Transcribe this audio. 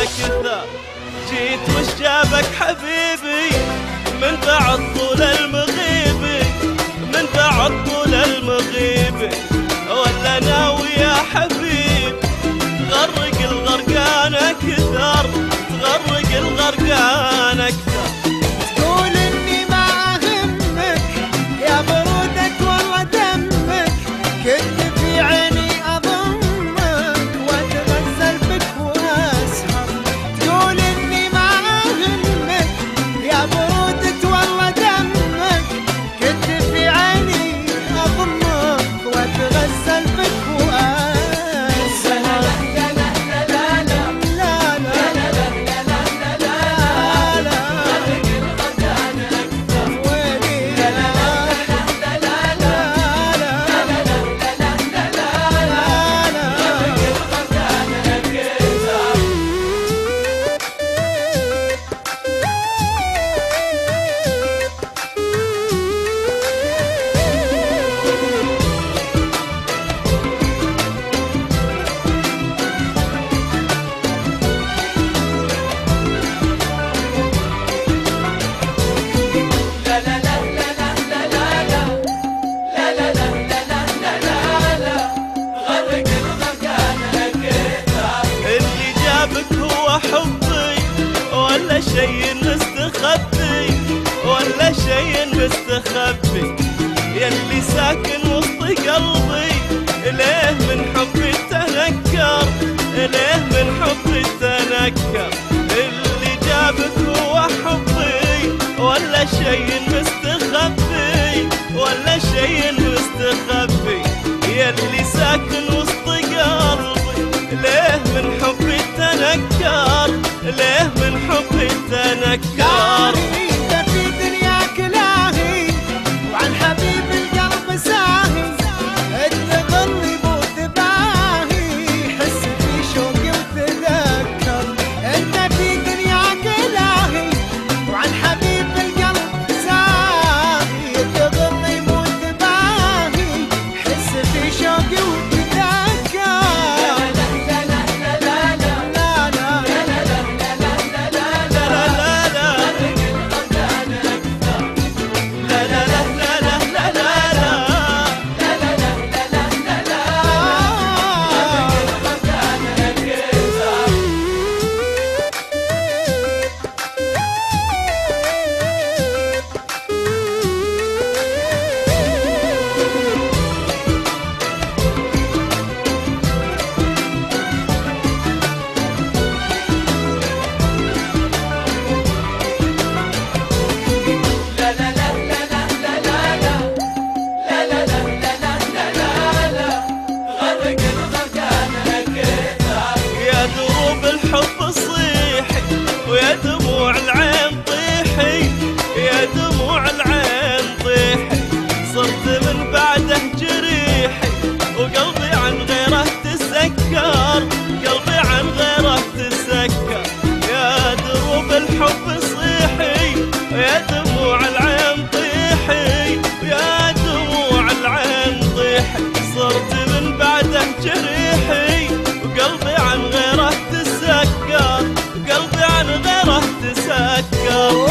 كثر. جيت وش جابك حبيبي من بعد طول المغيب، من بعد طول المغيب، ولا ناوي يا حبيب تغرق الغرقان اكثر، تغرق الغرقان اكثر. تقول اني ما اهمك يا برودة والله دمك، كنت في عيني اضمك واتغزل بك واسهر. تقول اني ما اهمك يا برودة والله دمك، كنت في عيني اضمك واتغزل بك واسهر. حبي ولا شيء مستخبي، ولا شيء مستخبي، يلي ساكن وسط قلبي، ليه من حبي تنكر، ليه من حبي تنكر. اللي جابك هو حبي ولا شيء مستخبي، ولا شيء مستخبي، يلي ساكن وسط قلبي، ليه من حبي تنكر، ليه من حبي تنكر. انت في دنياك لاهي وعن حبيب القلب ساهي، تغلب وتباهي، حس في شوقي وتذكر. انت في دنياك لاهي وعن حبيب القلب ساهي، تغلب وتباهي، حس في شوقي وتذكر. الحب صيحي ويا دموع العين طيحي، يا دموع العين طيحي، صرت من بعده جريحي، وقلبي عن غيره تسكر، قلبي عن غيره تسكر. يا دروب الحب صيحي ويا دموع العين طيحي، ويا دموع العين طيحي، صرت من بعده جريحي، وقلبي عن غيره تسكر، قلبي عن غيره تسكر.